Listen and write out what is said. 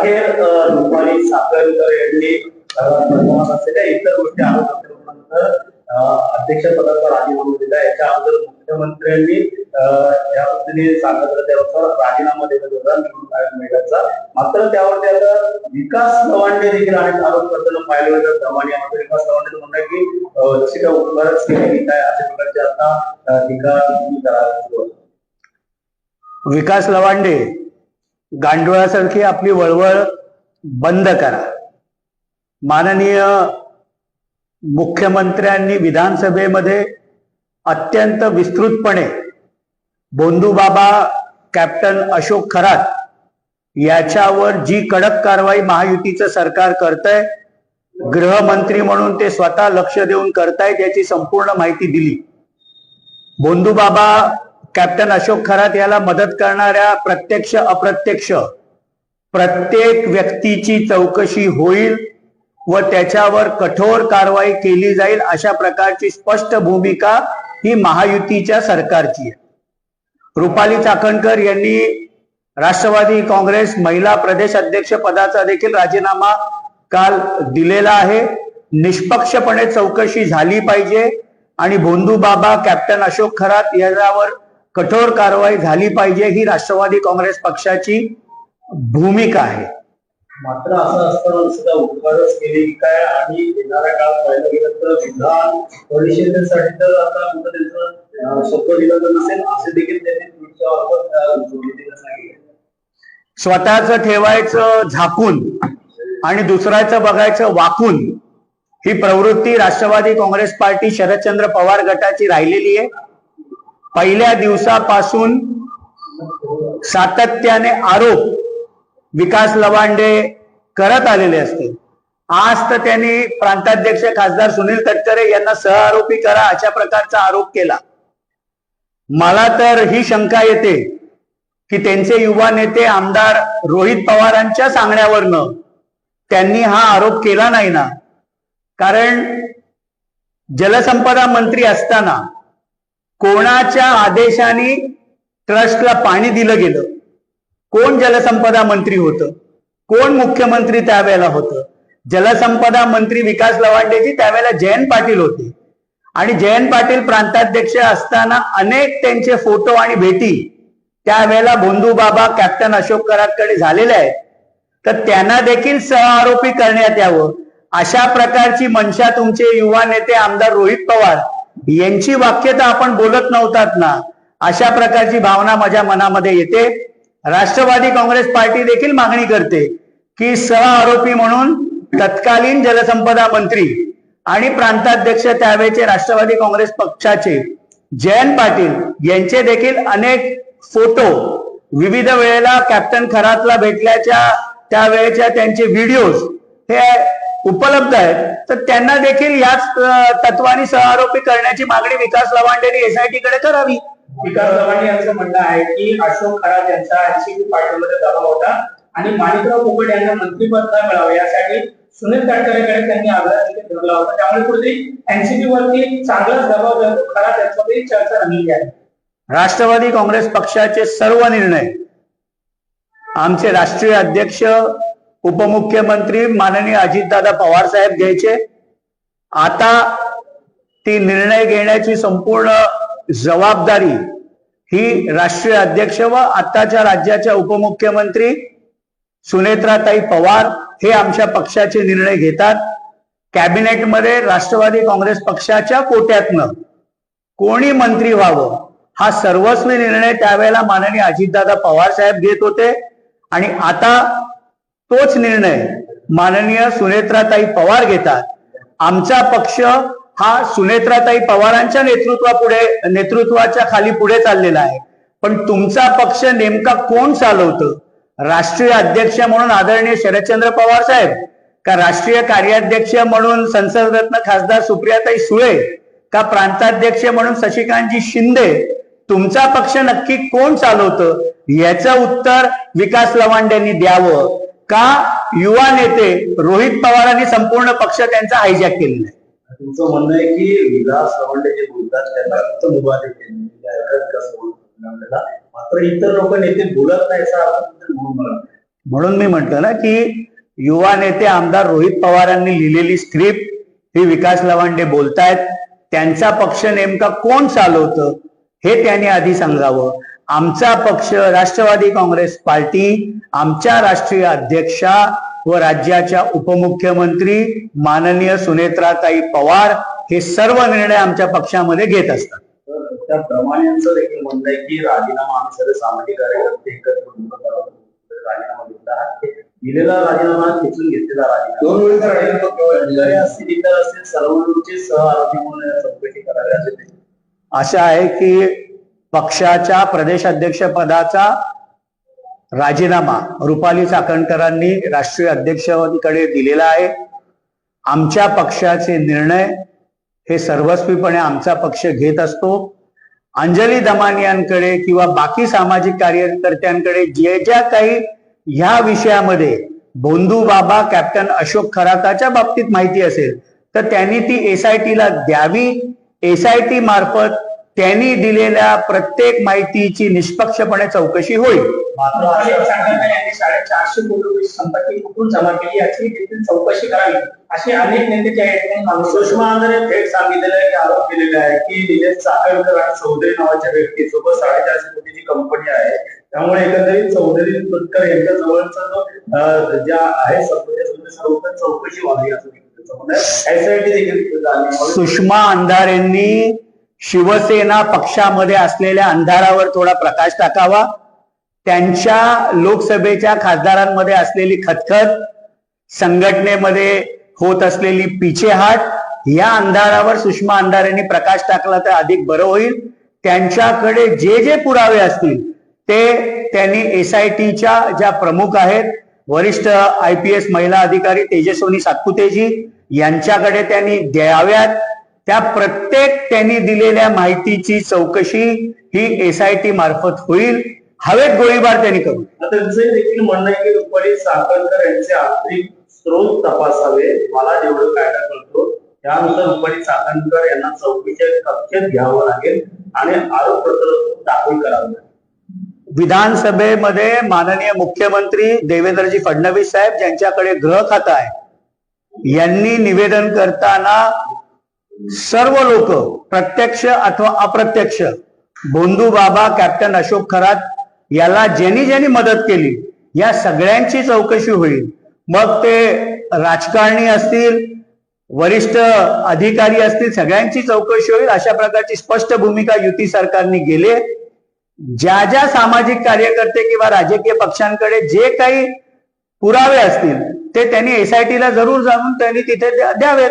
रुपाली चाकणकर यांनी असलेल्या इतर गोष्टी आरोपानंतर अध्यक्षपदाचा राजीनामा दिला. याच्या अगोदर मुख्यमंत्र्यांनी या पद्धतीने सांगितलं त्यानुसार राजीनामा देण्यात होता निवडणूक आयोग मेळाव्याचा. मात्र त्यावरती आता विकास लवांडे देखील अनेक आरोप करताना पाहिले जातात. यामध्ये विकास लवांडे म्हणतात की जशी काय उद्गारच केली काय अशा प्रकारचे आता टीका करायला. विकास लवांडे गांडुळासारखी आपली वळवळ बंद करा. माननीय मुख्यमंत्र्यांनी विधानसभेमध्ये अत्यंत विस्तृतपणे भोंदूबाबा कॅप्टन अशोक खरात याच्यावर जी कडक कारवाई महायुतीचं सरकार करतंय, गृहमंत्री म्हणून ते स्वतः लक्ष देऊन करतायत याची संपूर्ण माहिती दिली. भोंदूबाबा कॅप्टन अशोक खरात याला मदत करणाऱ्या प्रत्यक्ष अप्रत्यक्ष प्रत्येक व्यक्तीची चौकशी होईल व त्याच्यावर कठोर कारवाई केली जाईल अशा प्रकारची स्पष्ट भूमिका ही महायुतीच्या सरकारची आहे. रुपाली चाकणकर यांनी राष्ट्रवादी काँग्रेस महिला प्रदेश अध्यक्ष पदाचा देखील राजीनामा काल दिलेला आहे. निष्पक्षपणे चौकशी झाली पाहिजे आणि भोंदूबाबा कॅप्टन अशोक खरात याच्यावर कठोर कारवाई झाली पाहिजे ही राष्ट्रवादी काँग्रेस पक्षाची भूमिका आहे. मात्र असं असताना सुद्धा उद्गारच केली काय आणि येणाऱ्या काळात पाहिलं गेलं तर विधान परिषदेसाठी तर आता त्यांचं शब्द दिलं तर नसेल असे देखील त्यांनी सांगितले. स्वतःच ठेवायचं झाकून आणि दुसऱ्याचं बघायचं वाकून ही प्रवृत्ती राष्ट्रवादी काँग्रेस पार्टी शरदचंद्र पवार गटाची राहिलेली आहे. पहिल्या दिवसापासून सातत्याने आरोप विकास लवांडे करत आलेले असते. आज तर त्यांनी प्रांताध्यक्ष खासदार सुनील तटकरे यांना सहआरोपी करा अशा प्रकारचा आरोप केला. मला तर ही शंका येते की त्यांचे युवा नेते आमदार रोहित पवारांच्या सांगण्यावरनं त्यांनी हा आरोप केला नाही ना. कारण जलसंपदा मंत्री असताना कोणाच्या आदेशाने ट्रस्टला पाणी दिलं गेलं, कोण जलसंपदा मंत्री होतं, कोण मुख्यमंत्री त्यावेळेला होतं. जलसंपदा मंत्री विकास लवांडेजी त्यावेळेला जयंत पाटील होते आणि जयंत पाटील प्रांताध्यक्ष असताना अनेक त्यांचे फोटो आणि भेटी त्यावेळेला भोंदूबाबा कॅप्टन अशोक खरातकडे झालेले आहेत. तर त्यांना देखील सहआरोपी करण्यात यावं अशा प्रकारची मनशा तुमचे युवा नेते आमदार रोहित पवार यांची वाक्यता आपण बोलत नव्हतात ना, अशा प्रकारची भावना माझ्या मनामध्ये येते. राष्ट्रवादी काँग्रेस पार्टी देखील मागणी करते की सहआरोपी म्हणून तत्कालीन जलसंपदा मंत्री आणि प्रांताध्यक्ष त्यावेळेचे राष्ट्रवादी काँग्रेस पक्षाचे जयंत पाटील यांचे देखील अनेक फोटो विविध वेळेला कॅप्टन खरातला भेटल्याच्या त्यावेळेच्या त्यांचे व्हिडिओज हे उपलब्ध आहेत. तर त्यांना देखील याच तत्वाने सहआरोपी करण्याची मागणी विकास लवांडेंनी एसआयटी कडे करावी. विकास लवांडे यांचं म्हणणं आहे की अशोक खरात यांचा एनसीपी पार्टीमध्ये दबाव होता आणि माणिकराव कोकड यांना मंत्रिपद मिळावं यासाठी सुनील तटकरेकडे त्यांनी आग्रह देखील धरला होता. त्यामुळे कुठेतरी एनसीपी वरती चांगलाच दबाव खरात यांच्यामध्ये चर्चा रंगली आहे. राष्ट्रवादी काँग्रेस पक्षाचे सर्व निर्णय आमचे राष्ट्रीय अध्यक्ष उपमुख्यमंत्री माननीय अजितदादा पवार साहेब घ्यायचे. आता ती निर्णय घेण्याची संपूर्ण जबाबदारी ही राष्ट्रीय अध्यक्ष व आताच्या राज्याच्या उपमुख्यमंत्री सुनेत्राताई पवार हे आमच्या पक्षाचे निर्णय घेतात. कॅबिनेटमध्ये राष्ट्रवादी काँग्रेस पक्षाच्या कोट्यातनं कोणी मंत्री व्हावं हा सर्वस्वी निर्णय त्यावेळेला माननीय अजितदादा पवार साहेब घेत होते आणि आता तोच निर्णय माननीय सुनेत्राताई पवार घेतात. आमचा पक्ष हा सुनेत्राताई पवारांच्या नेतृत्वाच्या खाली पुढे चाललेला आहे. पण तुमचा पक्ष नेमका कोण चालवतं? राष्ट्रीय अध्यक्ष म्हणून आदरणीय शरदचंद्र पवार साहेब का राष्ट्रीय कार्याध्यक्ष म्हणून संसदरत्न खासदार सुप्रियाताई सुळे का प्रांताध्यक्ष म्हणून शशिकांतजी शिंदे? तुमचा पक्ष नक्की कोण चालवतं याचं उत्तर विकास लवांडेंनी द्यावं का युवा नेते रोहित पवारांनी संपूर्ण पक्ष त्यांचा हायजॅक केलेला आहे? तुमचं म्हणणं आहे की विकास लवांडे जे बोलतात त्यांना मुबारक केले मात्र इतर लोक नेते बोलत नाही. म्हणून मी म्हटलं ना की युवा नेते आमदार रोहित पवारांनी लिहिलेली स्क्रिप्ट ही विकास लवांडे बोलतायत. त्यांचा पक्ष नेमका कोण चालवतं हे त्यांनी आधी सांगावं. आमचा पक्ष राष्ट्रवादी काँग्रेस पार्टी, आमच्या राष्ट्रीय अध्यक्षा व राज्याच्या उपमुख्यमंत्री माननीय सुनेत्राताई पवार हे सर्व निर्णय आमच्या पक्षामध्ये घेत असतात. त्याप्रमाणे यांचं देखील म्हणणं आहे की राजीनामा आम्ही सर्व सामाजिक कार्यकर्ते एकत्र राजीनामा घेतला. दिलेला राजीनामा खेचून घेतलेला राजीनामा 2 वेळेस असतील, इतर असतील, सर्वांचे सह आरोपी म्हणून चौकशी करावी असे आशा आहे की पक्षाच्या प्रदेशाध्यक्ष पदाचा राजीनामा रुपाली चाकणकरांनी राष्ट्रीय अध्यक्षांकडे दिलेला आहे. आमच्या पक्षाचे निर्णय हे सर्वस्वीपणे आमचा पक्ष घेत असतो. अंजली दमानियांकडे किंवा बाकी सामाजिक कार्यकर्त्यांकडे जे ज्या काही ह्या विषयामध्ये भोंदू बाबा कॅप्टन अशोक खराताच्या बाबतीत माहिती असेल तर त्यांनी ती SIT ला द्यावी. SIT मार्फत त्यांनी दिलेल्या प्रत्येक माहितीची निष्पक्षपणे चौकशी होईल. मात्र यांनी 450 कोटी रुपये संपत्ती कुठून जमा केली याची देखील चौकशी करावी असे अनेक नेते त्या ठिकाणी सुषमा अंधारे थेट सांगितलेलं आहे की आरोप केलेला आहे की निलेश चाकणकर आणि चौधरी नावाच्या व्यक्तीसोबत 450 कोटीची कंपनी आहे. त्यामुळे एकंदरीत चौधरी तुतकर यांच्या जवळचा जो ज्या आहे संपत्ती सर्व चौकशी व्हावी असं SIT देखील सुषमा अंधारेंनी शिवसेना पक्षामध्ये असलेल्या अंधारावर थोडा प्रकाश टाकावा. त्यांच्या लोकसभेच्या खासदारांमध्ये असलेली खतखत, संघटनेमध्ये होत असलेली पिछेहाट या अंधारावर सुषमा अंधारेंनी प्रकाश टाकला तर अधिक बरं होईल. त्यांच्याकडे जे जे पुरावे असतील ते त्यांनी SITच्या ज्या प्रमुख आहेत वरिष्ठ IPS महिला अधिकारी तेजस्विनी सातपुतेजी यांच्याकडे त्यांनी द्याव्यात. त्या प्रत्येक त्यांनी दिलेल्या माहितीची चौकशी ही SIT मार्फत होईल. हवेत गोळीबार त्यांनी करू. त्यांचं देखील म्हणणं आहे की रुपाली चाकणकर यांचे आर्थिक स्रोत तपासावे. मला जेवढं काय कळतो त्यानुसार रुपाली चाकणकर यांना चौकीच्या कक्षेत घ्यावं लागेल आणि आरोपपत्र दाखल करावं. विधानसभेमध्ये माननीय मुख्यमंत्री देवेंद्रजी फडणवीस साहेब ज्यांच्याकडे गृह खातं आहे यांनी निवेदन करताना सर्व लोक प्रत्यक्ष अथवा अप्रत्यक्ष भोंदू बाबा कॅप्टन अशोक खरात याला ज्यांनी ज्यांनी मदत केली या सगळ्यांची चौकशी होईल. मग ते राजकारणी असतील, वरिष्ठ अधिकारी असतील, सगळ्यांची चौकशी होईल. अशा प्रकारची स्पष्ट भूमिका युती सरकारने गेली. ज्या ज्या सामाजिक कार्यकर्ते किंवा राजकीय पक्षांकडे जे काही पुरावे असतील ते त्यांनी SIT ला जरूर जाऊन त्यांनी तिथे द्यावेत.